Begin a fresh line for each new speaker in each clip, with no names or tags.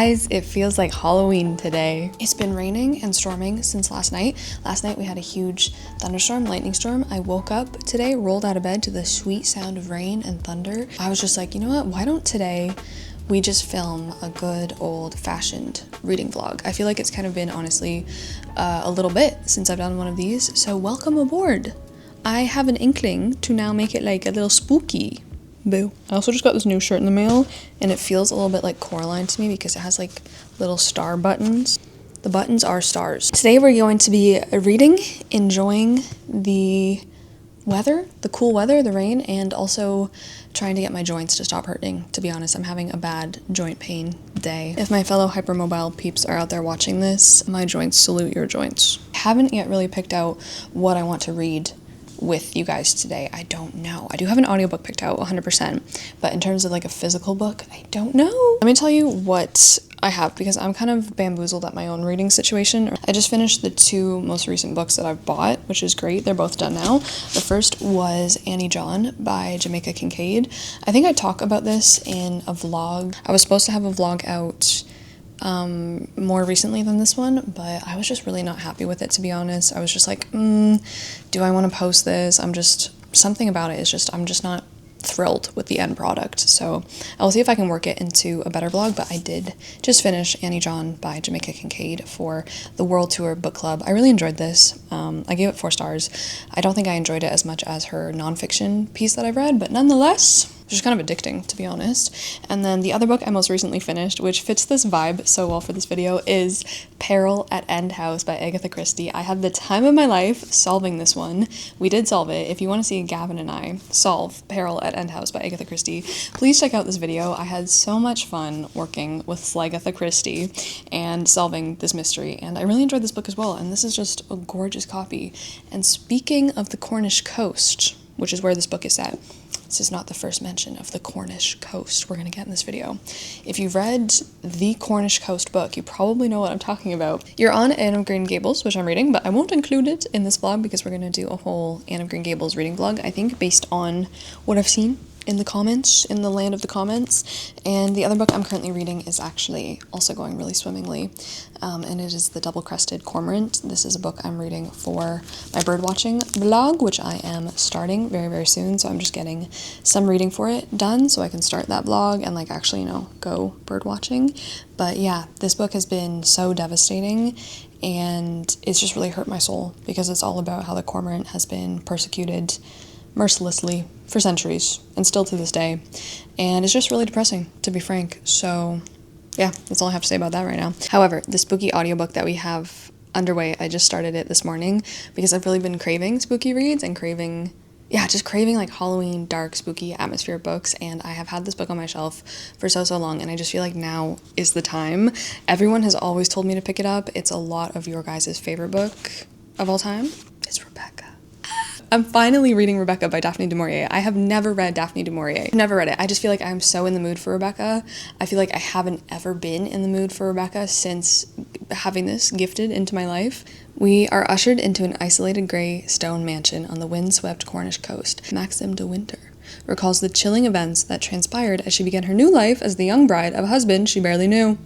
Guys, it feels like Halloween today. It's been raining and storming since last night. Last night we had a huge thunderstorm, lightning storm. I woke up today, rolled out of bed to the sweet sound of rain and thunder. I was just like, you know what? Why don't today we just film a good old-fashioned reading vlog? I feel like it's kind of been, honestly, a little bit since I've done one of these. So welcome aboard. I have an inkling to now make it like a little spooky. Boo. I also just got this new shirt in the mail, and it feels a little bit like Coraline to me because it has like little star buttons. The buttons are stars. Today we're going to be reading, enjoying the weather, the cool weather, the rain, and also trying to get my joints to stop hurting. To be honest, I'm having a bad joint pain day. If my fellow hypermobile peeps are out there watching this, my joints salute your joints. I haven't yet really picked out what I want to read with you guys today. I don't know. I do have an audiobook picked out 100%, but in terms of like a physical book, I don't know. Let me tell you what I have because I'm kind of bamboozled at my own reading situation. I just finished the two most recent books that I've bought, which is great. They're both done now. The first was Annie John by Jamaica Kincaid. I think I talk about this in a vlog. I was supposed to have a vlog out more recently than this one, but I was just really not happy with it, to be honest. I was just like, do I want to post this? Something about it is just, I'm just not thrilled with the end product. So I'll see if I can work it into a better vlog, but I did just finish Annie John by Jamaica Kincaid for the World Tour Book Club. I really enjoyed this. I gave it 4 stars. I don't think I enjoyed it as much as her nonfiction piece that I've read, but nonetheless, just kind of addicting, to be honest. And then the other book I most recently finished, which fits this vibe so well for this video, is Peril at End House by Agatha Christie. I had the time of my life solving this one. We did solve it. If you want to see Gavin and I solve Peril at End House by Agatha Christie, please check out this video. I had so much fun working with Agatha Christie and solving this mystery, and I really enjoyed this book as well, and this is just a gorgeous copy. And speaking of the Cornish coast, which is where this book is set, this is not the first mention of the Cornish coast we're going to get in this video. If you've read the Cornish coast book, you probably know what I'm talking about. You're on Anne of Green Gables, which I'm reading, but I won't include it in this vlog because we're going to do a whole Anne of Green Gables reading vlog, I think, based on what I've seen in the comments, in the land of the comments. And the other book I'm currently reading is actually also going really swimmingly, and it is The Double-Crested Cormorant. This is a book I'm reading for my bird watching vlog, which I am starting very, very soon, so I'm just getting some reading for it done so I can start that vlog and like actually, you know, go bird watching. But yeah, this book has been so devastating, and it's just really hurt my soul because it's all about how the cormorant has been persecuted mercilessly for centuries and still to this day, and it's just really depressing, to be frank. So yeah, that's all I have to say about that right now. However, the spooky audiobook that we have underway, I just started it this morning because I've really been craving spooky reads and craving like Halloween, dark, spooky atmosphere books, and I have had this book on my shelf for so long, and I just feel like now is the time. Everyone has always told me to pick it up. It's a lot of your guys' favorite book of all time. It's Rebecca. I'm finally reading Rebecca by Daphne du Maurier. I have never read Daphne du Maurier. Never read it. I just feel like I'm so in the mood for Rebecca. I feel like I haven't ever been in the mood for Rebecca since having this gifted into my life. We are ushered into an isolated grey stone mansion on the windswept Cornish coast. Maxim de Winter recalls the chilling events that transpired as she began her new life as the young bride of a husband she barely knew.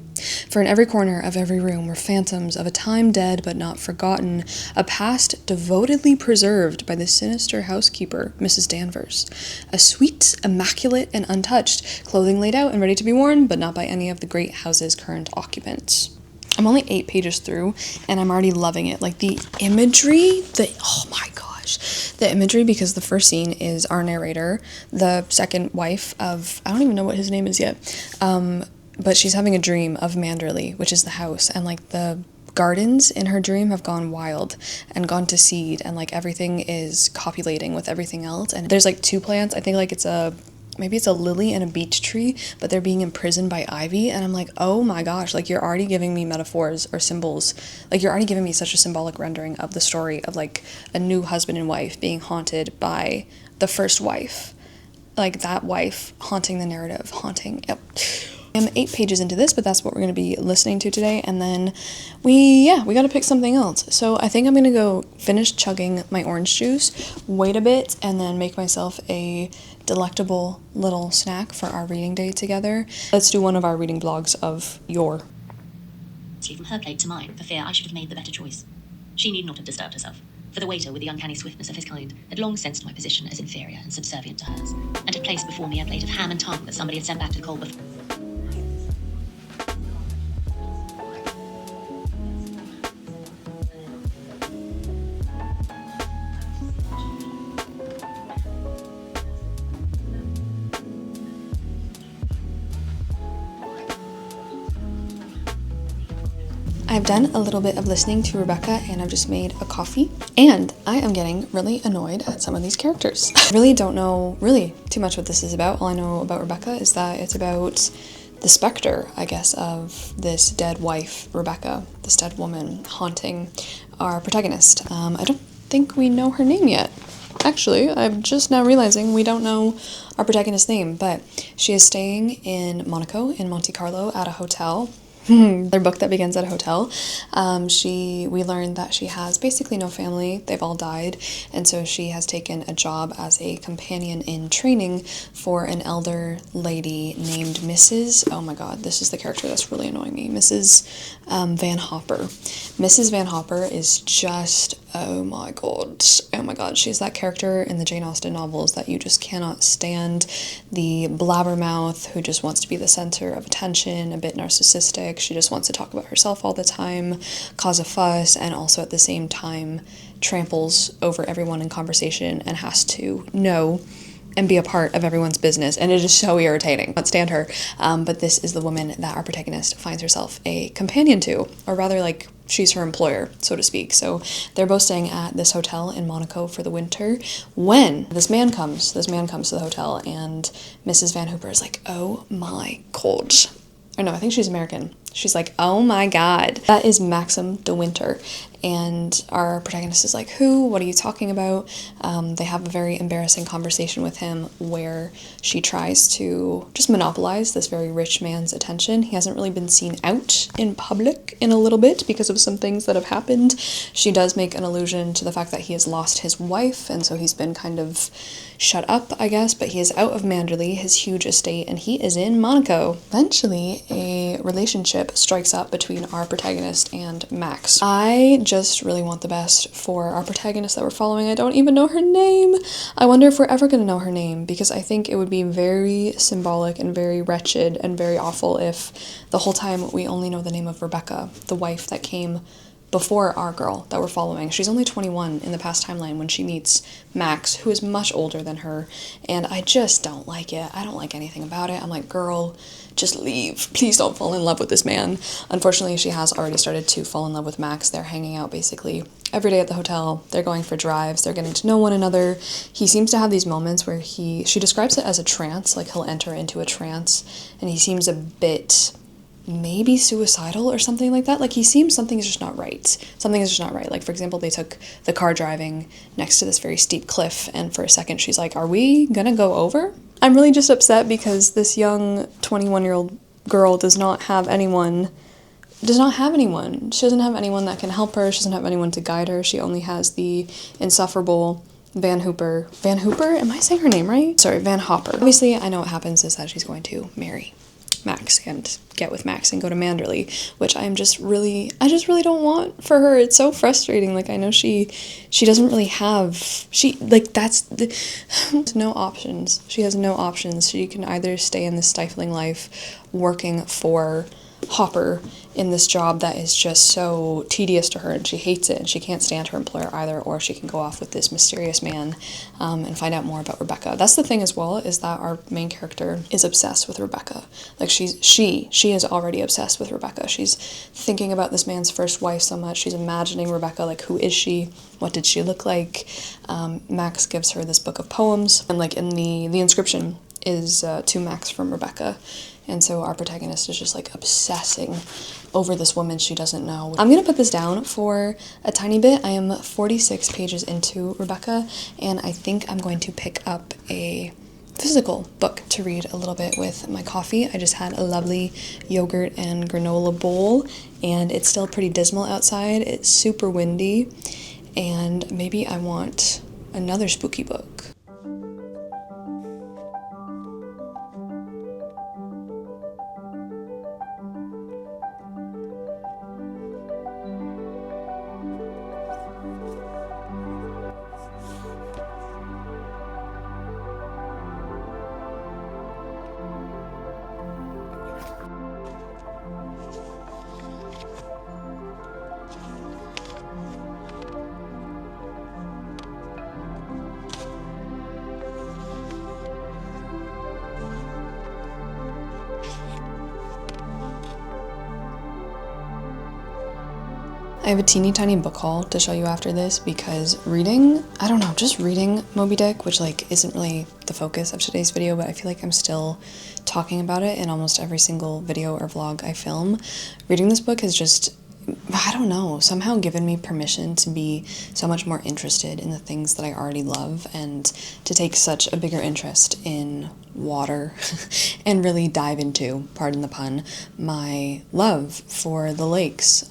For in every corner of every room were phantoms of a time dead but not forgotten, a past devotedly preserved by the sinister housekeeper, Mrs. Danvers. A sweet, immaculate, and untouched, clothing laid out and ready to be worn, but not by any of the great house's current occupants. I'm only 8 pages through, and I'm already loving it. Like, the imagery, oh my gosh. The imagery, because the first scene is our narrator, the second wife of, I don't even know what his name is yet, but she's having a dream of Manderley, which is the house, and like the gardens in her dream have gone wild and gone to seed, and like everything is copulating with everything else, and there's like 2 plants. I think like maybe it's a lily and a beech tree, but they're being imprisoned by ivy, and I'm like, oh my gosh, like you're already giving me metaphors or symbols, like you're already giving me such a symbolic rendering of the story of like a new husband and wife being haunted by the first wife, like that wife haunting the narrative, yep. I'm 8 pages into this, but that's what we're going to be listening to today, and then we got to pick something else. So I think I'm going to go finish chugging my orange juice, wait a bit, and then make myself a delectable little snack for our reading day together. Let's do one of our reading blogs of your.
From her plate to mine, for fear I should have made the better choice. She need not have disturbed herself, for the waiter, with the uncanny swiftness of his kind, had long sensed my position as inferior and subservient to hers, and had placed before me a plate of ham and tongue that somebody had sent back to the cold before.
I've done a little bit of listening to Rebecca and I've just made a coffee, and I am getting really annoyed at some of these characters. I really don't know really too much what this is about. All I know about Rebecca is that it's about the specter, I guess, of this dead wife, Rebecca, this dead woman haunting our protagonist. I don't think we know her name yet. Actually, I'm just now realizing we don't know our protagonist's name, but she is staying in Monaco, in Monte Carlo, at a hotel. Their book that begins at a hotel. We learned that she has basically no family. They've all died, and so she has taken a job as a companion in training for an elder lady named Mrs. Oh my god, this is the character that's really annoying me. Mrs. Van Hopper. Mrs. Van Hopper is just, oh my god, she's that character in the Jane Austen novels that you just cannot stand. The blabbermouth who just wants to be the center of attention, a bit narcissistic. She just wants to talk about herself all the time, cause a fuss, and also at the same time tramples over everyone in conversation and has to know and be a part of everyone's business, and it is so irritating. I can't stand her, but this is the woman that our protagonist finds herself a companion to, or rather like she's her employer, so to speak. So they're both staying at this hotel in Monaco for the winter when this man comes to the hotel, and Mrs. Van Hooper is like, oh my god. Or no, I think she's American. She's like, oh my god, that is Maxim de Winter. And our protagonist is like, who? What are you talking about? They have a very embarrassing conversation with him where she tries to just monopolize this very rich man's attention. He hasn't really been seen out in public in a little bit because of some things that have happened. She does make an allusion to the fact that he has lost his wife, and so he's been kind of shut up, I guess, but he is out of Manderley, his huge estate, and he is in Monaco. Eventually, a relationship strikes up between our protagonist and Max. I just really want the best for our protagonist that we're following. I don't even know her name. I wonder if we're ever going to know her name, because I think it would be very symbolic and very wretched and very awful if the whole time we only know the name of Rebecca, the wife that came before our girl that we're following. She's only 21 in the past timeline when she meets Max, who is much older than her, and I just don't like it. I don't like anything about it. I'm like, girl, just leave. Please don't fall in love with this man. Unfortunately, she has already started to fall in love with Max. They're hanging out basically every day at the hotel. They're going for drives. They're getting to know one another. He seems to have these moments where she describes it as a trance, like he'll enter into a trance, and he seems a bit maybe suicidal or something like that. Like, he seems something is just not right. Something is just not right. Like, for example, they took the car driving next to this very steep cliff, and for a second she's like, are we gonna go over? I'm really just upset because this young 21-year-old girl does not have anyone. She doesn't have anyone that can help her. She doesn't have anyone to guide her. She only has the insufferable Van Hooper. Van Hooper? Am I saying her name right? Sorry, Van Hopper. Obviously, I know what happens is that she's going to marry Max and get with Max and go to Manderley, which I just really don't want for her. It's so frustrating. Like, I know she doesn't really have, no options. She has no options. She can either stay in this stifling life working for Hopper in this job that is just so tedious to her and she hates it and she can't stand her employer either, or she can go off with this mysterious man and find out more about Rebecca. That's the thing as well, is that our main character is obsessed with Rebecca. Like, she is already obsessed with Rebecca. She's thinking about this man's first wife so much. She's imagining Rebecca, like, who is she? What did she look like? Max gives her this book of poems, and like in the inscription is to Max from Rebecca. And so our protagonist is just like obsessing over this woman she doesn't know. I'm gonna put this down for a tiny bit. I am 46 pages into Rebecca, and I think I'm going to pick up a physical book to read a little bit with my coffee. I just had a lovely yogurt and granola bowl, and it's still pretty dismal outside. It's super windy, and maybe I want another spooky book. I have a teeny tiny book haul to show you after this because reading, I don't know, just reading Moby Dick, which like isn't really the focus of today's video, but I feel like I'm still talking about it in almost every single video or vlog I film. Reading this book has just, I don't know, somehow given me permission to be so much more interested in the things that I already love and to take such a bigger interest in water and really dive into, pardon the pun, my love for the lakes,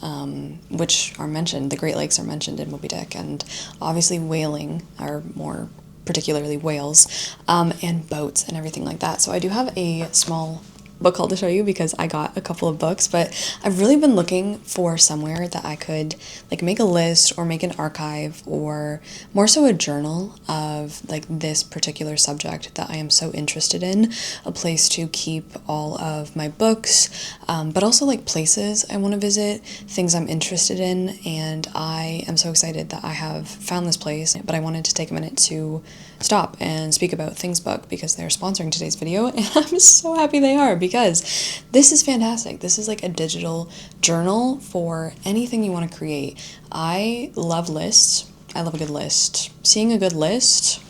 which are mentioned, the Great Lakes are mentioned in Moby Dick, and obviously whaling, or more particularly whales, and boats and everything like that. So I do have a small book haul to show you because I got a couple of books, but I've really been looking for somewhere that I could like make a list or make an archive or more so a journal of like this particular subject that I am so interested in, a place to keep all of my books, but also like places I want to visit, things I'm interested in, and I am so excited that I have found this place, but I wanted to take a minute to stop and speak about Things Book because they're sponsoring today's video, and I'm so happy they are because this is fantastic. This is like a digital journal for anything you want to create. I love lists. I love a good list. Seeing a good list,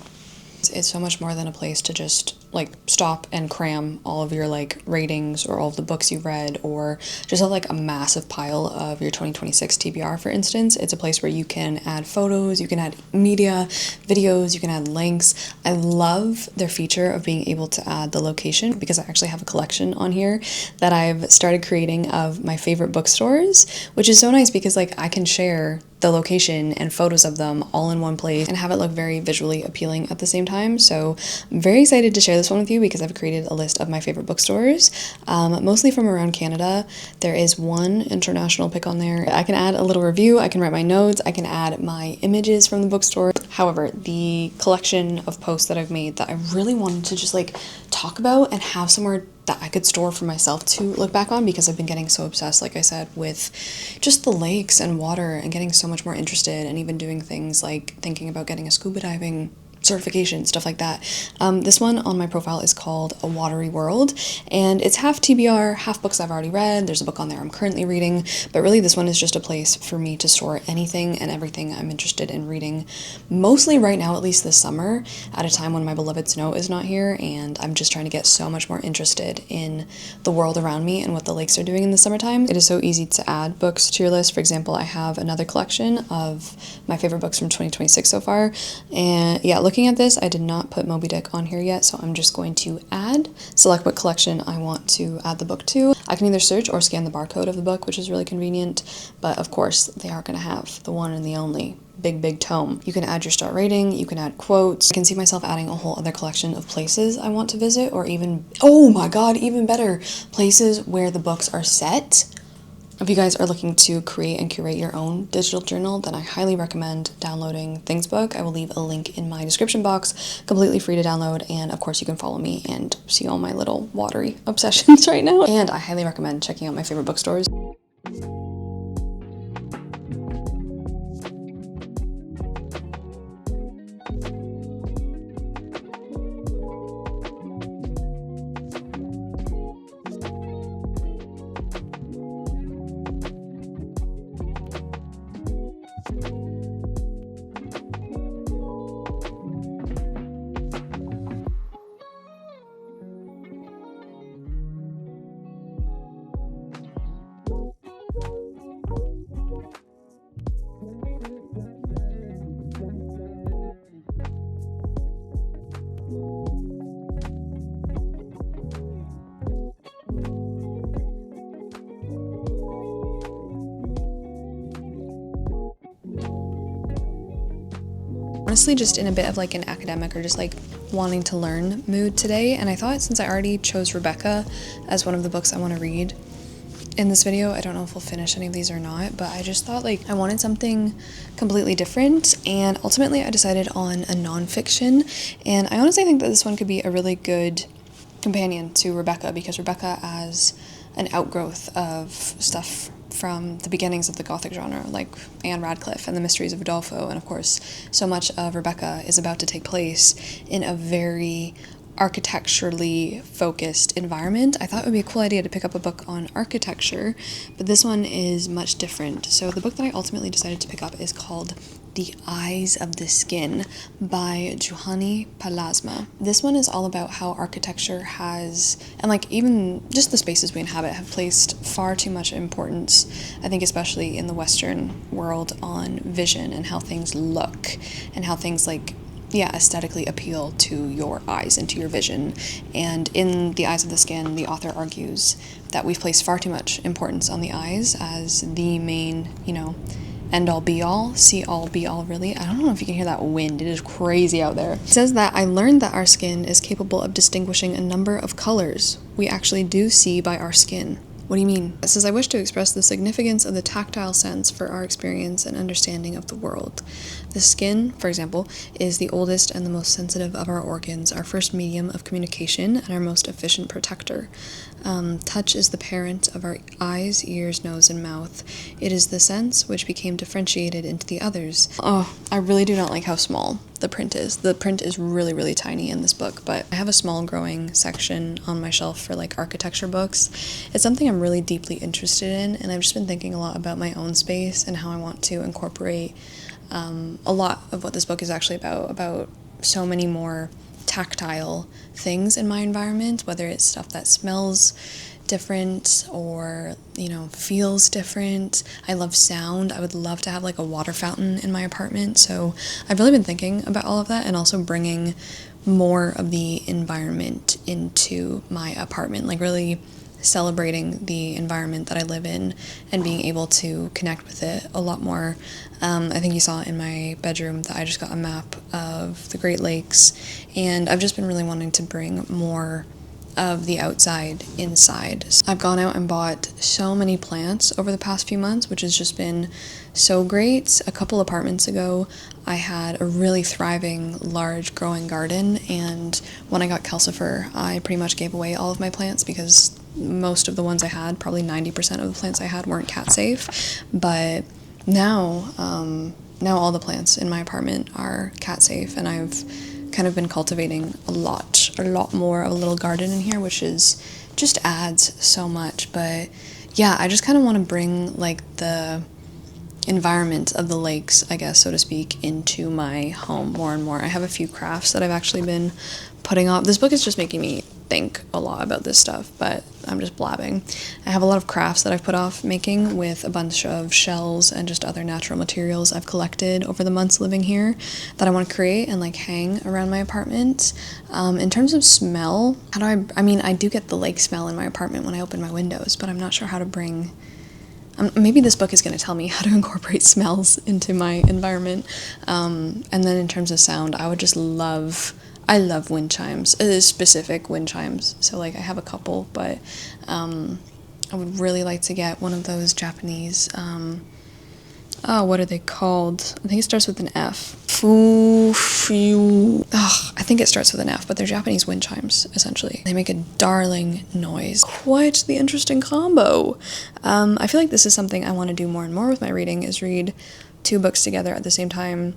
it's so much more than a place to just like stop and cram all of your like ratings or all of the books you've read, or just have like a massive pile of your 2026 TBR, for instance. It's a place where you can add photos, you can add media, videos, you can add links. I love their feature of being able to add the location because I actually have a collection on here that I've started creating of my favorite bookstores, which is so nice because like I can share the location and photos of them all in one place and have it look very visually appealing at the same time. So I'm very excited to share this one with you because I've created a list of my favorite bookstores, mostly from around Canada. There is one international pick on there. I can add a little review, I can write my notes, I can add my images from the bookstore. However, the collection of posts that I've made that I really wanted to just like talk about and have somewhere that I could store for myself to look back on, because I've been getting so obsessed, like I said, with just the lakes and water and getting so much more interested, and even doing things like thinking about getting a scuba diving certification, stuff like that. This one on my profile is called A Watery World, and it's half TBR, half books I've already read. There's a book on there I'm currently reading, but really this one is just a place for me to store anything and everything I'm interested in reading, mostly right now, at least this summer, at a time when my beloved Snow is not here, and I'm just trying to get so much more interested in the world around me and what the lakes are doing in the summertime. It is so easy to add books to your list. For example, I have another collection of my favorite books from 2026 so far, and yeah, looking at this, I did not put Moby Dick on here yet, so I'm just going to select what collection I want to add the book to. I can either search or scan the barcode of the book, which is really convenient, but of course they are going to have the one and the only big tome. You can add your star rating, you can add quotes. I can see myself adding a whole other collection of places I want to visit, or even, oh my god, even better, places where the books are set. If you guys are looking to create and curate your own digital journal, then I highly recommend downloading Things Book. I will leave a link in my description box, completely free to download, and of course you can follow me and see all my little watery obsessions right now. And I highly recommend checking out my favorite bookstores. Honestly, just in a bit of like an academic or just like wanting to learn mood today, and I thought since I already chose Rebecca as one of the books I want to read in this video, I don't know if we'll finish any of these or not, but I just thought like I wanted something completely different, and ultimately I decided on a nonfiction, and I honestly think that this one could be a really good companion to Rebecca, because Rebecca, as an outgrowth of stuff from the beginnings of the Gothic genre, like Anne Radcliffe and the Mysteries of Udolpho, and of course so much of Rebecca is about to take place in a very architecturally focused environment, I thought it would be a cool idea to pick up a book on architecture, but this one is much different. So the book that I ultimately decided to pick up is called The Eyes of the Skin by Juhani Pallasmaa. This one is all about how architecture has, and like even just the spaces we inhabit, have placed far too much importance, I think especially in the Western world, on vision and how things look and how things aesthetically appeal to your eyes and to your vision. And in The Eyes of the Skin, the author argues that we've placed far too much importance on the eyes as the main, end all be all, see all be all, really. I don't know if you can hear that wind. It is crazy out there. It says that I learned that our skin is capable of distinguishing a number of colors we actually do see by our skin. What do you mean? It says, I wish to express the significance of the tactile sense for our experience and understanding of the world. The skin, for example, is the oldest and the most sensitive of our organs, our first medium of communication, and our most efficient protector. Touch is the parent of our eyes, ears, nose, and mouth. It is the sense which became differentiated into the others. Oh, I really do not like how small the print is. The print is really, really tiny in this book, but I have a small growing section on my shelf for architecture books. It's something I'm really deeply interested in, and I've just been thinking a lot about my own space and how I want to incorporate a lot of what this book is actually about so many more tactile things in my environment, whether it's stuff that smells different or, feels different. I love sound. I would love to have a water fountain in my apartment. So I've really been thinking about all of that and also bringing more of the environment into my apartment, really celebrating the environment that I live in and being able to connect with it a lot more. I think you saw in my bedroom that I just got a map of the Great Lakes, and I've just been really wanting to bring more of the outside inside. I've gone out and bought so many plants over the past few months, which has just been so great. A couple apartments ago, I had a really thriving, large growing garden, and when I got Calcifer, I pretty much gave away all of my plants because most of the ones I had, probably 90% of the plants I had, weren't cat safe. But now all the plants in my apartment are cat safe, and I've kind of been cultivating a lot more of a little garden in here, which just adds so much. But yeah, I just kind of want to bring the environment of the lakes, I guess, so to speak, into my home more and more. I have a few crafts that I've actually been putting off. This book is just making me think a lot about this stuff, but I'm just blabbing. I have a lot of crafts that I've put off making with a bunch of shells and just other natural materials I've collected over the months living here that I want to create and hang around my apartment. In terms of smell, I do get the lake smell in my apartment when I open my windows, but I'm not sure how to bring maybe this book is going to tell me how to incorporate smells into my environment. And then in terms of sound, I love wind chimes, specific wind chimes. So I have a couple, but I would really like to get one of those Japanese, what are they called? I think it starts with an F. I think it starts with an F, but they're Japanese wind chimes, essentially. They make a darling noise. Quite the interesting combo. I feel like this is something I want to do more and more with my reading, is read 2 books together at the same time.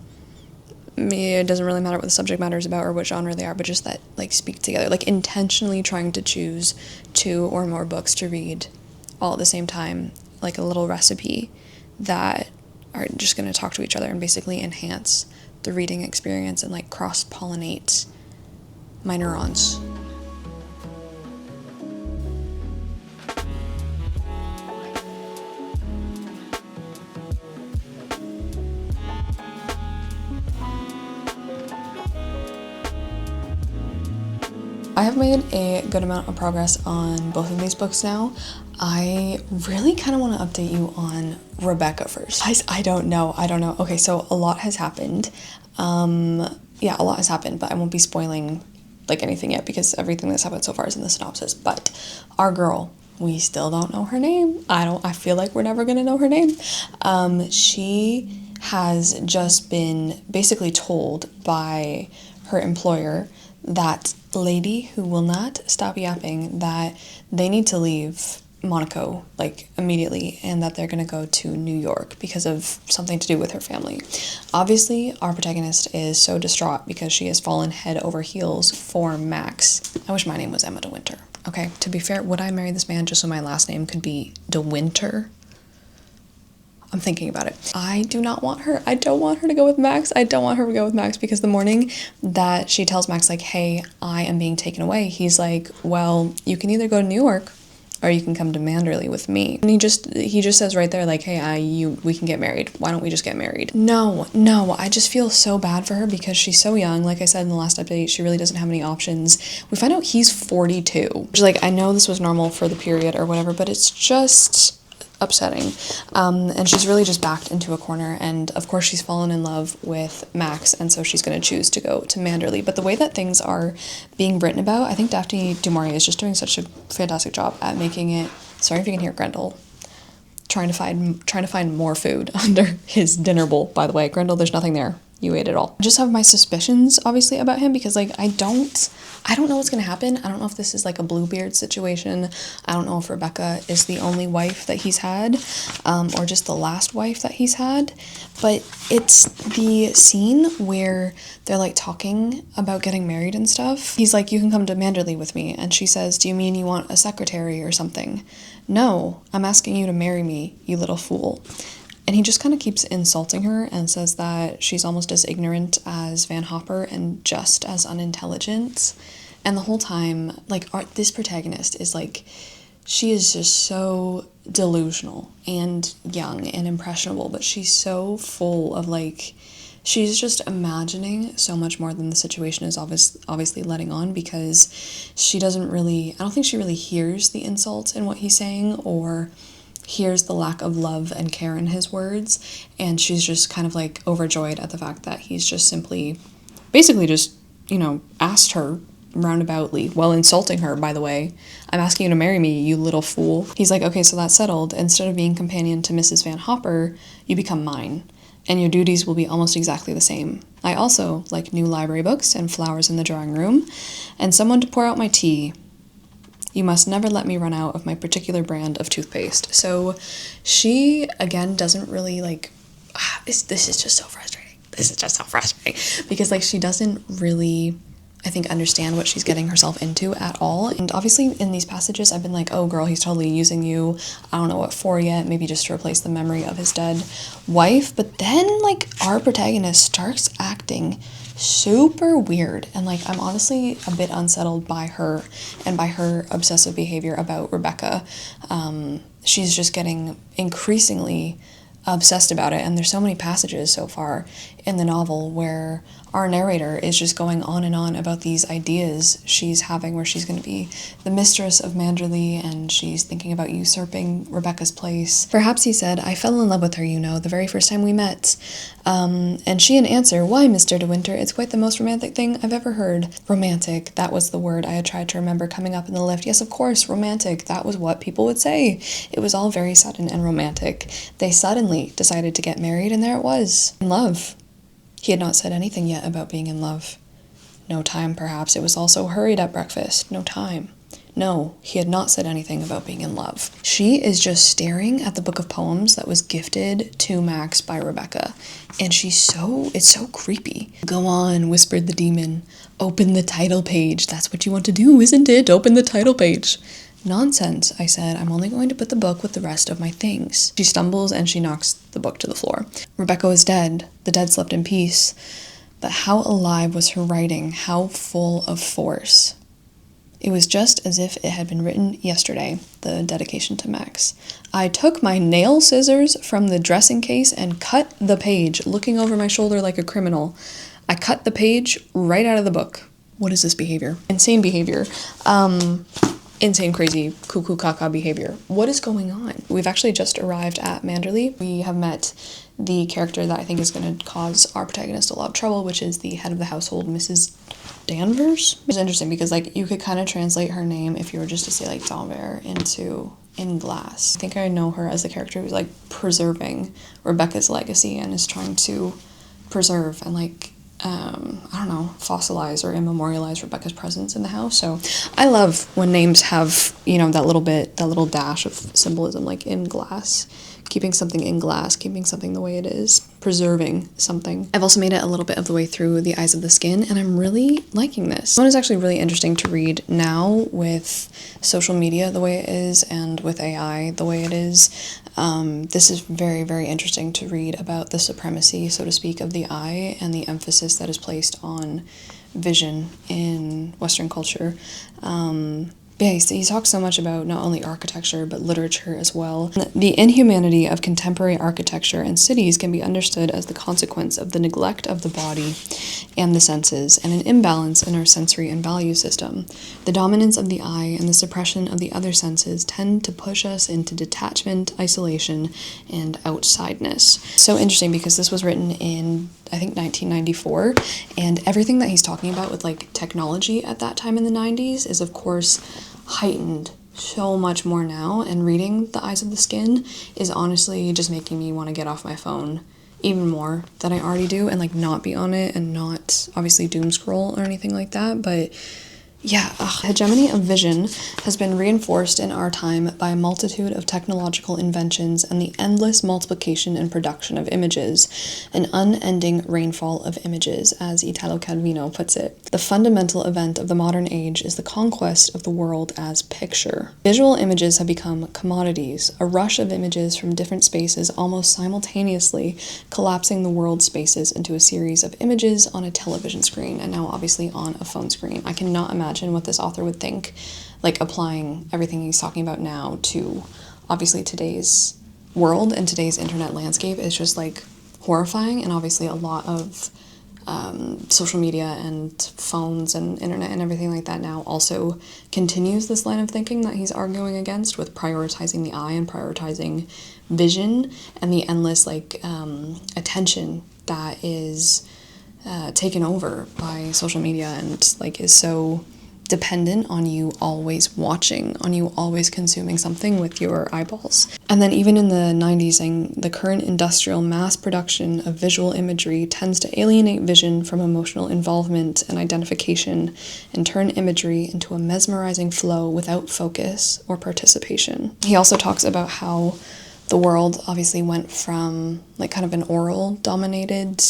It doesn't really matter what the subject matter is about or what genre they are, but just that speak together, intentionally trying to choose 2 or more books to read all at the same time, a little recipe that are just going to talk to each other and basically enhance the reading experience and cross-pollinate my neurons. I have made a good amount of progress on both of these books now. I really kind of want to update you on Rebecca first. Guys, I don't know. Okay, so a lot has happened. A lot has happened, but I won't be spoiling anything yet because everything that's happened so far is in the synopsis. But our girl, we still don't know her name. I feel like we're never gonna know her name. She has just been basically told by her employer, that lady who will not stop yapping, that they need to leave Monaco, like, immediately, and that they're gonna go to New York because of something to do with her family. Obviously, our protagonist is so distraught because she has fallen head over heels for Max. I wish my name was Emma de Winter, okay? To be fair, would I marry this man just so my last name could be de Winter? I'm thinking about it. I do not want her. I don't want her to go with Max. I don't want her to go with Max because the morning that she tells Max, like, hey, I am being taken away, he's like, well, you can either go to New York or you can come to Manderley with me. And he just says right there, like, hey, we can get married. Why don't we just get married? No, I just feel so bad for her because she's so young. Like I said in the last update, she really doesn't have any options. We find out he's 42. Which, like, I know this was normal for the period or whatever, but it's just upsetting. And she's really just backed into a corner, and of course she's fallen in love with Max, and so she's going to choose to go to Manderley. But the way that things are being written about, I think Daphne du Maurier is just doing such a fantastic job at making it. Sorry if you can hear Grendel trying to find more food under his dinner bowl. By the way, Grendel, there's nothing there. You ate it all. I just have my suspicions, obviously, about him because, like, I don't know what's gonna happen. I don't know if this is like a Bluebeard situation. I don't know if Rebecca is the only wife that he's had, or just the last wife that he's had. But it's the scene where they're, like, talking about getting married and stuff. He's like, you can come to Manderley with me. And she says, do you mean you want a secretary or something? No, I'm asking you to marry me, you little fool. And he just kind of keeps insulting her and says that she's almost as ignorant as Van Hopper and just as unintelligent. And the whole time, like, this protagonist is, like, she is just so delusional and young and impressionable, but she's so full of, like, she's just imagining so much more than the situation is obviously letting on, because she doesn't really, I don't think she really hears the insults in what he's saying or hears the lack of love and care in his words, and she's just kind of, like, overjoyed at the fact that he's just simply, basically just, you know, asked her roundaboutly, while insulting her, by the way, I'm asking you to marry me, you little fool. He's like, okay, so that's settled. Instead of being companion to Mrs. Van Hopper, you become mine, and your duties will be almost exactly the same. I also like new library books and flowers in the drawing room, and someone to pour out my tea. You must never let me run out of my particular brand of toothpaste. So she, again, doesn't really, like, this is just so frustrating. This is just so frustrating. Because, like, she doesn't really, I think, understand what she's getting herself into at all. And obviously in these passages, I've been like, oh girl, he's totally using you. I don't know what for yet. Maybe just to replace the memory of his dead wife. But then, like, our protagonist starts acting super weird, and, like, I'm honestly a bit unsettled by her and by her obsessive behavior about Rebecca. She's just getting increasingly obsessed about it, and there's so many passages so far in the novel where our narrator is just going on and on about these ideas she's having, where she's going to be the mistress of Manderley and she's thinking about usurping Rebecca's place. Perhaps he said, I fell in love with her, you know, the very first time we met. And she in answer, why, Mr. de Winter, it's quite the most romantic thing I've ever heard. Romantic, that was the word I had tried to remember coming up in the lift. Yes, of course, romantic, that was what people would say. It was all very sudden and romantic. They suddenly decided to get married, and there it was. In love. He had not said anything yet about being in love. No time, perhaps. It was also hurried at breakfast. No time. No, he had not said anything about being in love. She is just staring at the book of poems that was gifted to Max by Rebecca. And it's so creepy. Go on, whispered the demon. Open the title page. That's what you want to do, isn't it? Open the title page. Nonsense, I said. I'm only going to put the book with the rest of my things. She stumbles and she knocks the book to the floor. Rebecca was dead. The dead slept in peace. But how alive was her writing, how full of force. It was just as if it had been written yesterday, the dedication to Max. I took my nail scissors from the dressing case and cut the page, looking over my shoulder like a criminal. I cut the page right out of the book. What is this behavior? Insane behavior. Insane, crazy, cuckoo caca behavior. What is going on? We've actually just arrived at Manderley. We have met the character that I think is going to cause our protagonist a lot of trouble, which is the head of the household, Mrs. Danvers. It's interesting because, like, you could kind of translate her name if you were just to say, like, Danvers into in glass. I think I know her as the character who's, like, preserving Rebecca's legacy and is trying to preserve and, like, I don't know, fossilize or immemorialize Rebecca's presence in the house. So I love when names have, that little dash of symbolism, like in glass, keeping something in glass, keeping something the way it is, preserving something. I've also made it a little bit of the way through The Eyes of the Skin, and I'm really liking this. This one is actually really interesting to read now with social media the way it is and with AI the way it is. This is very, very interesting to read about the supremacy, so to speak, of the eye and the emphasis that is placed on vision in Western culture. Yeah, he talks so much about not only architecture, but literature as well. The inhumanity of contemporary architecture and cities can be understood as the consequence of the neglect of the body and the senses, and an imbalance in our sensory and value system. The dominance of the eye and the suppression of the other senses tend to push us into detachment, isolation, and outsideness. So interesting, because this was written in, I think, 1994, and everything that he's talking about with like technology at that time in the 90s is of course heightened so much more now, and reading The Eyes of the Skin is honestly just making me want to get off my phone even more than I already do, and like not be on it and not obviously doom scroll or anything like that. But yeah, hegemony of vision has been reinforced in our time by a multitude of technological inventions and the endless multiplication and production of images, an unending rainfall of images, as Italo Calvino puts it. The fundamental event of the modern age is the conquest of the world as picture. Visual images have become commodities, a rush of images from different spaces almost simultaneously collapsing the world spaces into a series of images on a television screen, and now obviously on a phone screen. I cannot imagine what this author would think, like applying everything he's talking about now to obviously today's world and today's internet landscape is just like horrifying. And obviously a lot of social media and phones and internet and everything like that now also continues this line of thinking that he's arguing against, with prioritizing the eye and prioritizing vision and the endless attention that is taken over by social media and like is so dependent on you always watching, on you always consuming something with your eyeballs. And then even in the 90s, the current industrial mass production of visual imagery tends to alienate vision from emotional involvement and identification and turn imagery into a mesmerizing flow without focus or participation. He also talks about how the world obviously went from like kind of an oral dominated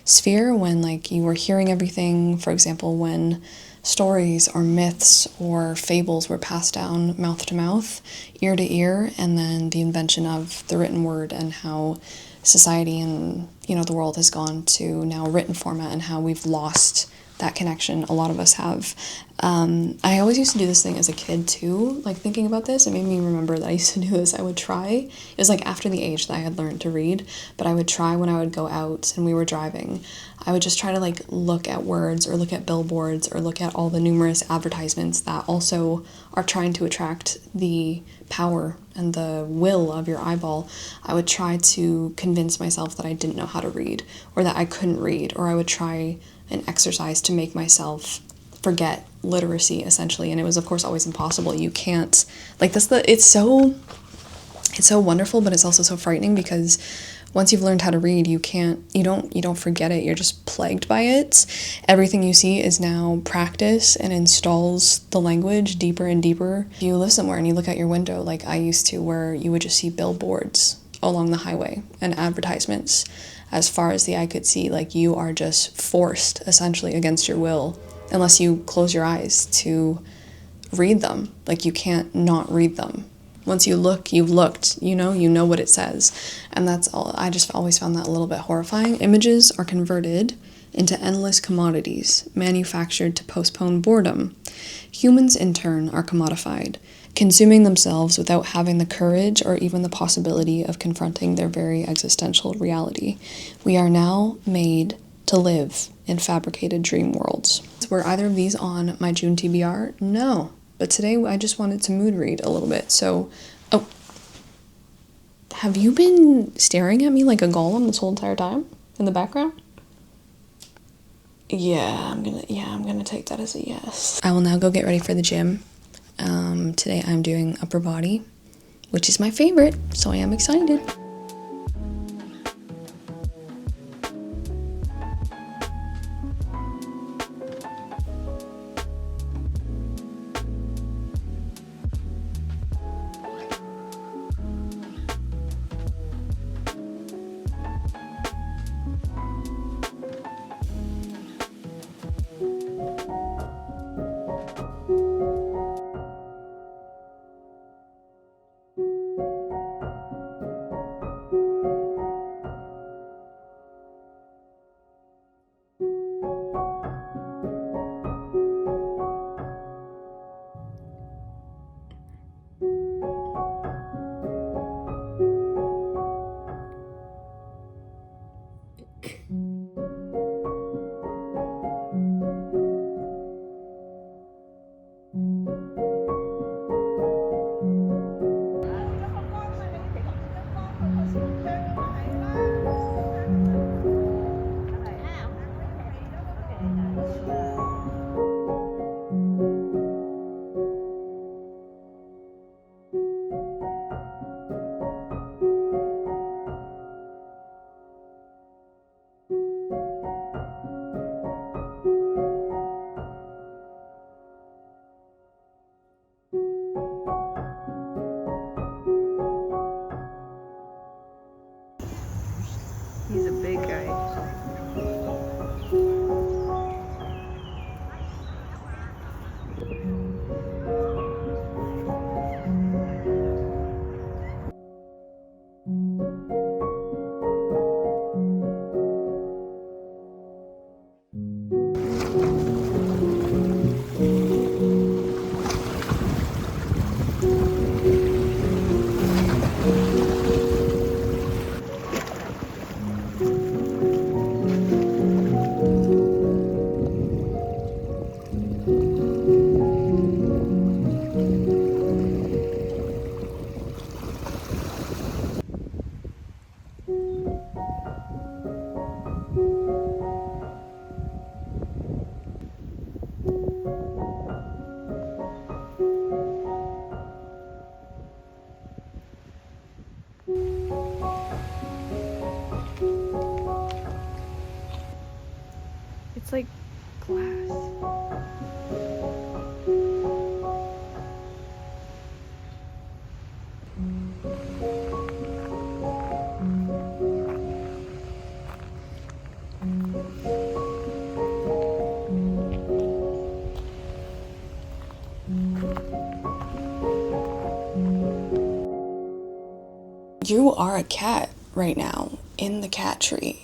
sphere when like you were hearing everything, for example, when stories or myths or fables were passed down mouth to mouth, ear to ear, and then the invention of the written word and how society and the world has gone to now written format and how we've lost that connection. A lot of us have. I always used to do this thing as a kid too, like thinking about this, it made me remember that I used to do this. I would try, it was like after the age that I had learned to read, but I would try when I would go out and we were driving, I would just try to like look at words or look at billboards or look at all the numerous advertisements that also are trying to attract the power and the will of your eyeball. I would try to convince myself that I didn't know how to read or that I couldn't read, or I would try an exercise to make myself forget literacy essentially, and it was of course always impossible. You can't, like, it's so wonderful, but it's also so frightening, because once you've learned how to read, you don't forget it. You're just plagued by it. Everything you see is now practice and installs the language deeper and deeper. You live somewhere and you look out your window like I used to, where you would just see billboards along the highway and advertisements as far as the eye could see. Like, you are just forced essentially against your will, unless you close your eyes, to read them. Like, you can't not read them. Once you look, you've looked, you know what it says. And that's all. I just always found that a little bit horrifying. Images are converted into endless commodities, manufactured to postpone boredom. Humans, in turn, are commodified, consuming themselves without having the courage or even the possibility of confronting their very existential reality. We are now made to live in fabricated dream worlds. Were either of these on my June TBR? No. But today I just wanted to mood read a little bit. So, have you been staring at me like a golem this whole entire time in the background? Yeah, I'm gonna take that as a yes. I will now go get ready for the gym. Today I'm doing upper body, which is my favorite, so I am excited.
He's a big guy. It's like glass.
You are a cat right now in the cat tree.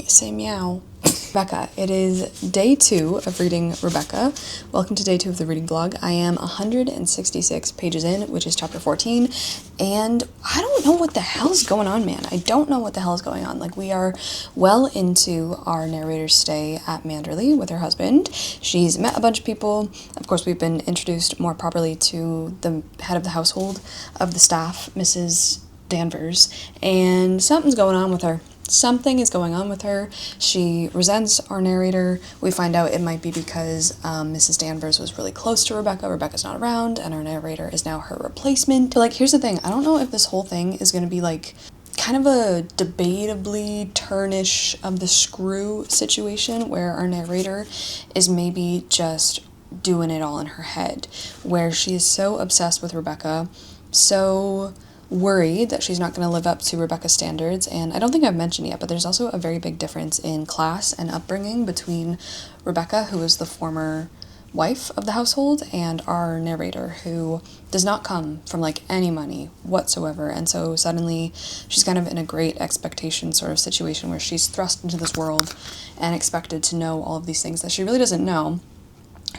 Say meow. Rebecca, it is day 2 of reading Rebecca. Welcome to day 2 of the reading vlog. I am 166 pages in, which is chapter 14, and I don't know what the hell's going on, man. I don't know what the hell's going on. Like, we are well into our narrator's stay at Manderley with her husband. She's met a bunch of people. Of course, we've been introduced more properly to the head of the household of the staff, Mrs. Danvers, and something's going on with her. Something is going on with her. She resents our narrator. We find out it might be because Mrs. Danvers was really close to Rebecca. Rebecca's not around, and our narrator is now her replacement. But, like, here's the thing. I don't know if this whole thing is going to be, like, kind of a debatably turnish of the screw situation where our narrator is maybe just doing it all in her head, where she is so obsessed with Rebecca, so worried that she's not going to live up to Rebecca's standards. And I don't think I've mentioned yet, but there's also a very big difference in class and upbringing between Rebecca, who is the former wife of the household, and our narrator, who does not come from like any money whatsoever. And so suddenly she's kind of in a great expectation sort of situation where she's thrust into this world and expected to know all of these things that she really doesn't know.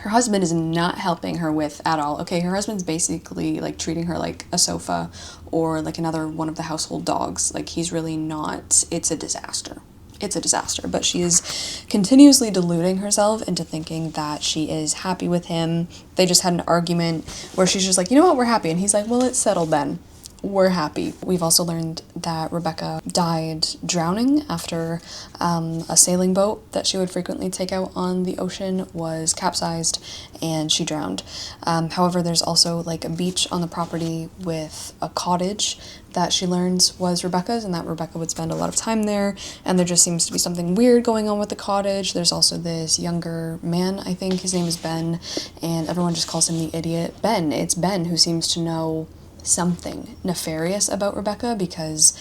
Her husband is not helping her with at all. Okay, her husband's basically like treating her like a sofa or like another one of the household dogs. Like, he's really not. It's a disaster. It's a disaster. But she is continuously deluding herself into thinking that she is happy with him. They just had an argument where she's just like, you know what, we're happy. And he's like, well, it's settled then. We're happy. We've also learned that Rebecca died drowning after a sailing boat that she would frequently take out on the ocean was capsized and she drowned. However, there's also like a beach on the property with a cottage that she learns was Rebecca's, and that Rebecca would spend a lot of time there, and there just seems to be something weird going on with the cottage. There's also this younger man, I think his name is Ben, and everyone just calls him the idiot. Ben, it's Ben who seems to know something nefarious about Rebecca, because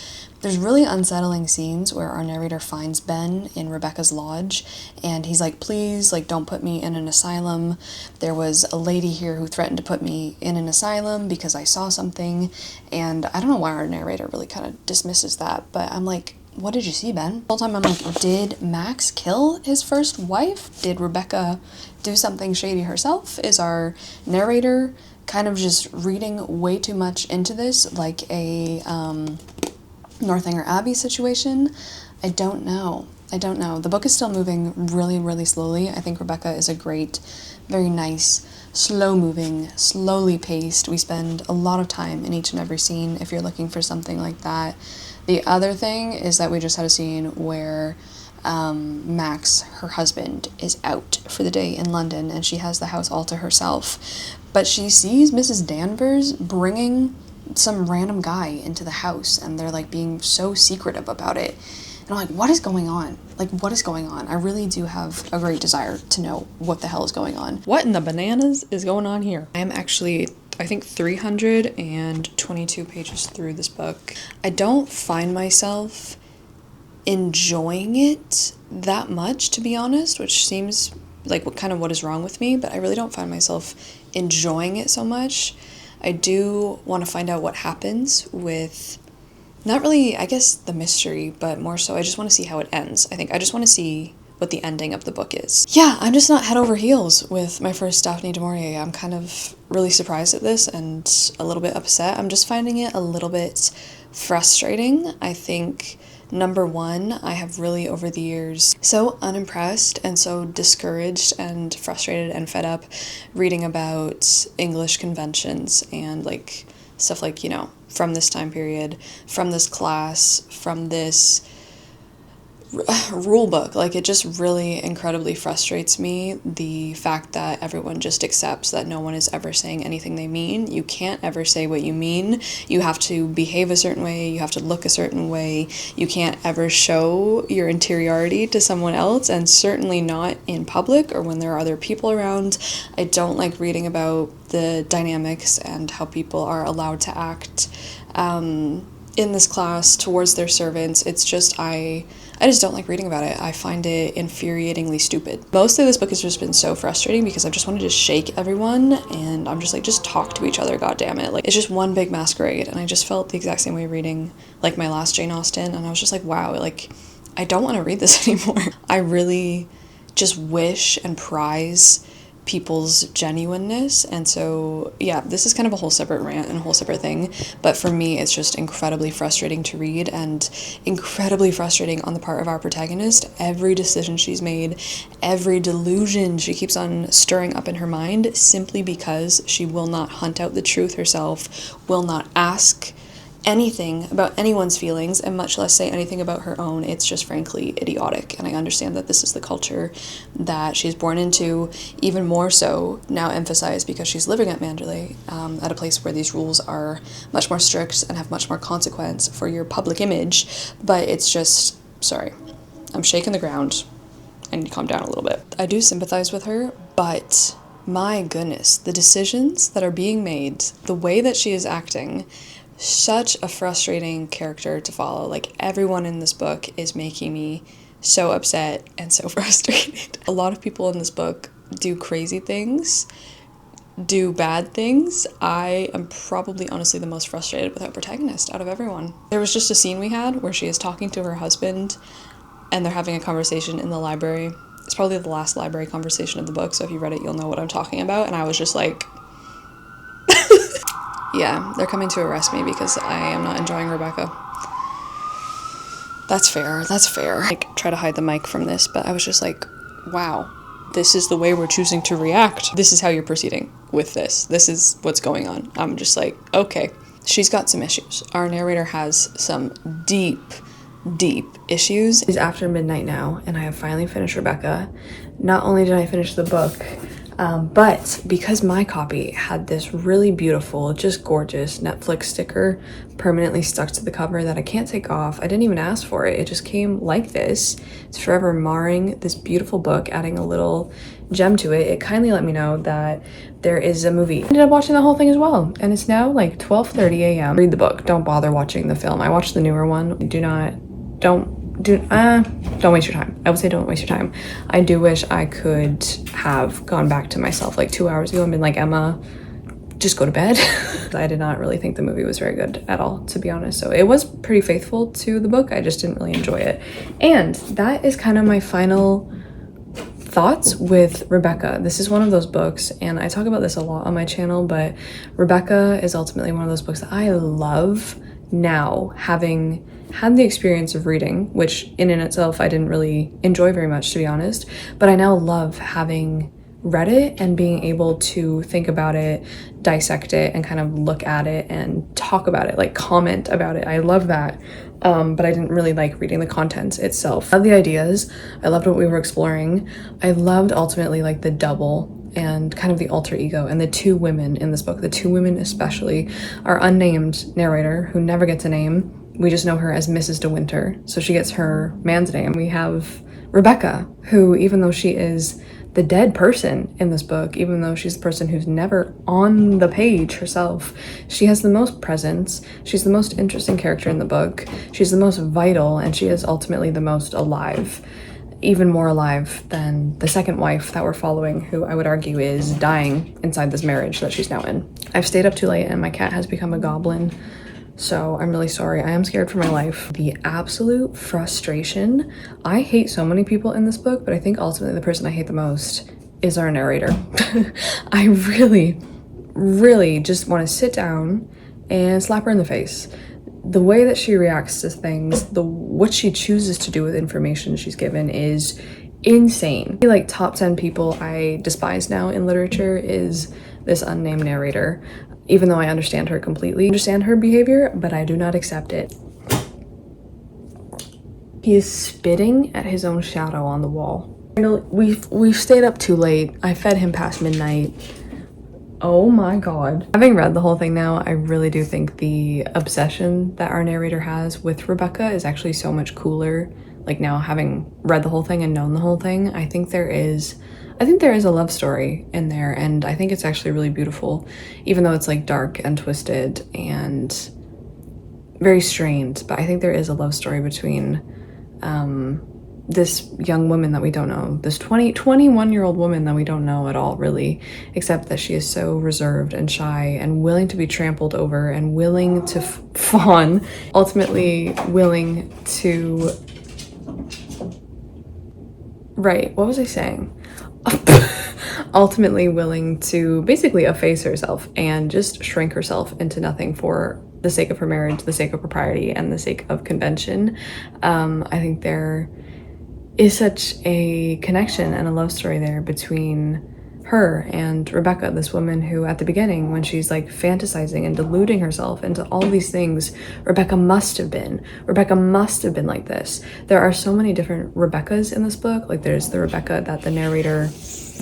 there's really unsettling scenes where our narrator finds Ben in Rebecca's lodge and he's like, please, like, don't put me in an asylum. There was a lady here who threatened to put me in an asylum because I saw something. And I don't know why our narrator really kind of dismisses that, but I'm like, what did you see, Ben? The whole time I'm like, did Max kill his first wife? Did Rebecca do something shady herself? Is our narrator kind of just reading way too much into this, like a Northanger Abbey situation. I don't know. The book is still moving really, really slowly. I think Rebecca is a great, very nice, slow-moving, slowly paced. We spend a lot of time in each and every scene if you're looking for something like that. The other thing is that we just had a scene where Max, her husband, is out for the day in London and she has the house all to herself. But she sees Mrs. Danvers bringing some random guy into the house and they're like being so secretive about it. And I'm like, what is going on? Like, what is going on? I really do have a great desire to know what the hell is going on. What in the bananas is going on here? I am actually, I think, 322 pages through this book. I don't find myself enjoying it that much, to be honest, which seems like what is wrong with me, but I really don't find myself enjoying it so much. I do want to find out what happens with, not really, I guess, the mystery, but more so I just want to see how it ends. I think I just want to see what the ending of the book is. Yeah, I'm just not head over heels with my first Daphne du Maurier. I'm kind of really surprised at this and a little bit upset. I'm just finding it a little bit frustrating. I think, number one, I have really over the years so unimpressed and so discouraged and frustrated and fed up reading about English conventions and like stuff like, you know, from this time period, from this class, from this rule book. Like, it just really incredibly frustrates me, the fact that everyone just accepts that no one is ever saying anything they mean. You can't ever say what you mean. You have to behave a certain way. You have to look a certain way. You can't ever show your interiority to someone else, and certainly not in public or when there are other people around. I don't like reading about the dynamics and how people are allowed to act in this class towards their servants. It's just, I just don't like reading about it. I find it infuriatingly stupid. Mostly this book has just been so frustrating because I just wanted to shake everyone and I'm just like, just talk to each other, god damn it. Like, it's just one big masquerade, and I just felt the exact same way reading like my last Jane Austen, and I was just like, wow, like, I don't want to read this anymore. I really just wish and prize people's genuineness, and so yeah, this is kind of a whole separate rant and a whole separate thing, but for me it's just incredibly frustrating to read and incredibly frustrating on the part of our protagonist. Every decision she's made, every delusion she keeps on stirring up in her mind simply because she will not hunt out the truth herself, will not ask anything about anyone's feelings, and much less say anything about her own. It's just frankly idiotic, and I understand that this is the culture that she's born into, even more so now emphasized because she's living at Mandalay, at a place where these rules are much more strict and have much more consequence for your public image. But it's just, sorry, I'm shaking the ground. I need to calm down a little bit. I do sympathize with her, but my goodness, the decisions that are being made, the way that she is acting, such a frustrating character to follow. Like, everyone in this book is making me so upset and so frustrated. A lot of people in this book do crazy things, do bad things. I am probably honestly the most frustrated with our protagonist out of everyone. There was just a scene we had where she is talking to her husband and they're having a conversation in the library. It's probably the last library conversation of the book, so if you read it, you'll know what I'm talking about. And I was just like, yeah, they're coming to arrest me because I am not enjoying Rebecca. That's fair. Like, try to hide the mic from this, but I was just like, wow, this is the way we're choosing to react. This is how you're proceeding with this. This is what's going on. I'm just like, okay. She's got some issues. Our narrator has some deep issues. It's after midnight now, and I have finally finished Rebecca. Not only did I finish the book, but because my copy had this really beautiful, just gorgeous Netflix sticker permanently stuck to the cover that I can't take off. I didn't even ask for it. It just came like this. It's forever marring this beautiful book, adding a little gem to it. It kindly let me know that there is a movie. I ended up watching the whole thing as well, and it's now like 12:30 a.m. Read the book. Don't bother watching the film. I watched the newer one. Don't waste your time. I would say don't waste your time. I do wish I could have gone back to myself like 2 hours ago and been like, Emma, just go to bed. I did not really think the movie was very good at all, to be honest. So it was pretty faithful to the book. I just didn't really enjoy it. And that is kind of my final thoughts with Rebecca. This is one of those books, and I talk about this a lot on my channel, but Rebecca is ultimately one of those books that I love now, having had the experience of reading, which in and itself I didn't really enjoy very much, to be honest, but I now love having read it and being able to think about it, dissect it, and kind of look at it and talk about it, like comment about it. I love that. But I didn't really like reading the contents itself. I loved the ideas. I loved what we were exploring. I loved ultimately like the double and kind of the alter ego, and the two women in this book, the two women especially, our unnamed narrator who never gets a name. We just know her as Mrs. De Winter, so she gets her man's name. We have Rebecca, who, even though she is the dead person in this book, even though she's the person who's never on the page herself, she has the most presence. She's the most interesting character in the book. She's the most vital, and she is ultimately the most alive, even more alive than the second wife that we're following, who I would argue is dying inside this marriage that she's now in. I've stayed up too late and my cat has become a goblin, so I'm really sorry. I am scared for my life. The absolute frustration. I hate so many people in this book, but I think ultimately the person I hate the most is our narrator. I really just want to sit down and slap her in the face. The way that she reacts to things, what she chooses to do with information she's given is insane. Like top 10 people I despise now in literature is this unnamed narrator. Even though I understand her completely, understand her behavior, but I do not accept it. He is spitting at his own shadow on the wall. We've stayed up too late. I fed him past midnight. Oh my god. Having read the whole thing now, I really do think the obsession that our narrator has with Rebecca is actually so much cooler. Like now, having read the whole thing and known the whole thing, I think there is a love story in there, and I think it's actually really beautiful, even though it's like dark and twisted and very strained. But I think there is a love story between this young woman that we don't know, this 21-year-old woman that we don't know at all really, except that she is so reserved and shy and willing to be trampled over and willing to fawn, ultimately willing to... Right, what was I saying? Ultimately willing to basically efface herself and just shrink herself into nothing for the sake of her marriage, the sake of propriety, and the sake of convention. I think there is such a connection and a love story there between her and Rebecca, this woman who at the beginning, when she's like fantasizing and deluding herself into all these things, Rebecca must have been like this. There are so many different Rebeccas in this book. Like there's the Rebecca that the narrator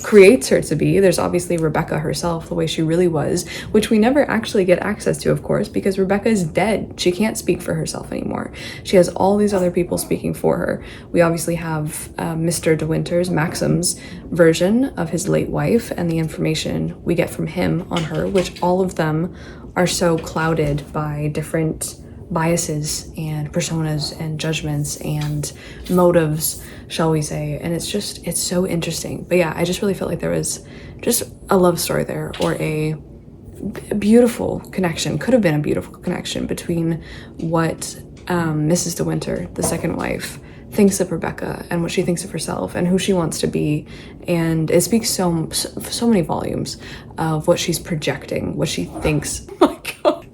creates her to be. There's obviously Rebecca herself, the way she really was, which we never actually get access to, of course, because Rebecca is dead. She can't speak for herself anymore. She has all these other people speaking for her. We obviously have Mr. De Winter's, Maxim's version of his late wife and the information we get from him on her, which all of them are so clouded by different biases and personas and judgments and motives, shall we say, and it's so interesting. But yeah, I just really felt like there was just a love story there, or a beautiful connection, could have been a beautiful connection between what Mrs. De Winter, the second wife, thinks of Rebecca and what she thinks of herself and who she wants to be. And it speaks so many volumes of what she's projecting, what she thinks. Oh my god,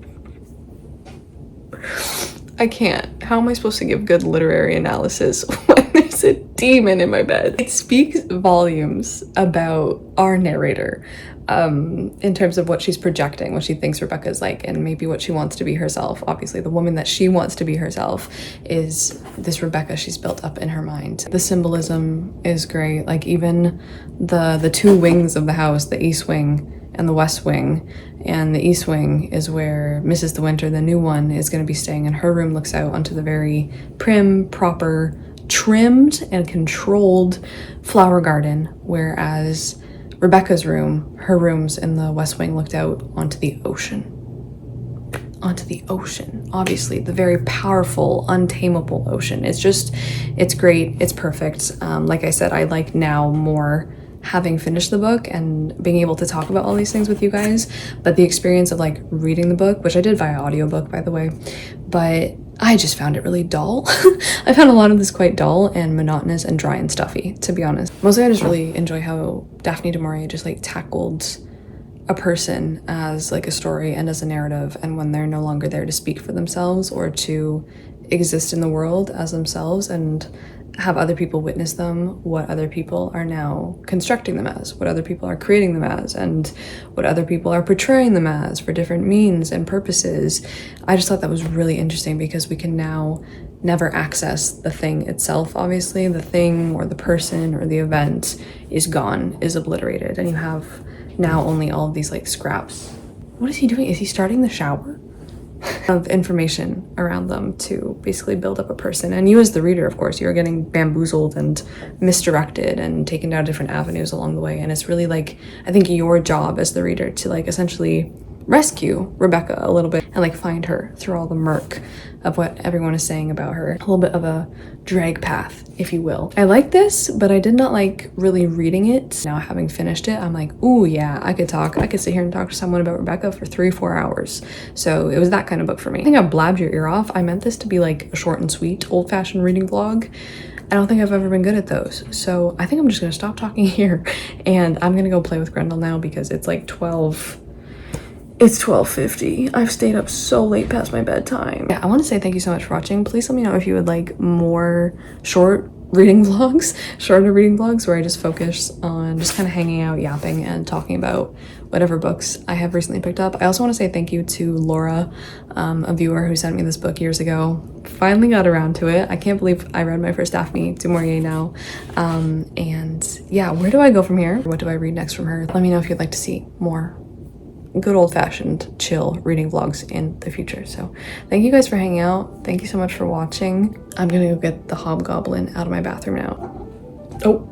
I can't. How am I supposed to give good literary analysis when there's a demon in my bed? It speaks volumes about our narrator, in terms of what she's projecting, what she thinks Rebecca is like, and maybe what she wants to be herself. Obviously, the woman that she wants to be herself is this Rebecca she's built up in her mind. The symbolism is great. Like even the two wings of the house, the east wing and the west wing, and the east wing is where Mrs. De Winter, the new one, is going to be staying, and her room looks out onto the very prim, proper, trimmed and controlled flower garden, whereas Rebecca's room, her rooms in the west wing, looked out onto the ocean. Obviously, the very powerful, untamable ocean. It's great, it's perfect. Like I said, I like now more having finished the book and being able to talk about all these things with you guys, but the experience of like reading the book, which I did via audiobook, by the way, but I just found it really dull. I found a lot of this quite dull and monotonous and dry and stuffy, to be honest. Mostly I just really enjoy how Daphne du Maurier just like tackled a person as like a story and as a narrative, and when they're no longer there to speak for themselves or to exist in the world as themselves and have other people witness them, what other people are now constructing them as, what other people are creating them as, and what other people are portraying them as for different means and purposes. I just thought that was really interesting because we can now never access the thing itself. Obviously, the thing or the person or the event is gone, is obliterated, and you have now only all of these like scraps. What is he doing? Is he starting the shower? Of information around them to basically build up a person. And you as the reader, of course, you're getting bamboozled and misdirected and taken down different avenues along the way. And it's really like, I think your job as the reader to like essentially rescue Rebecca a little bit and like find her through all the murk of what everyone is saying about her. A little bit of a drag path, if you will. I like this, but I did not like really reading it. Now having finished it, I'm like, ooh yeah, I could sit here and talk to someone about Rebecca for 3-4 hours. So it was that kind of book for me. I think I blabbed your ear off. I meant this to be like a short and sweet, old-fashioned reading vlog. I don't think I've ever been good at those. So I think I'm just gonna stop talking here and I'm gonna go play with Grendel now because it's like 12:50. I've stayed up so late past my bedtime. Yeah, I want to say thank you so much for watching. Please let me know if you would like more shorter reading vlogs where I just focus on just kind of hanging out, yapping, and talking about whatever books I have recently picked up. I also want to say thank you to Laura, a viewer who sent me this book years ago. Finally got around to it. I can't believe I read my first Daphne to Maurier now. And yeah, where do I go from here? What do I read next from her? Let me know if you'd like to see more good old-fashioned chill reading vlogs in the future. So thank you guys for hanging out. Thank you so much for watching. I'm gonna go get the hobgoblin out of my bathroom now. Oh,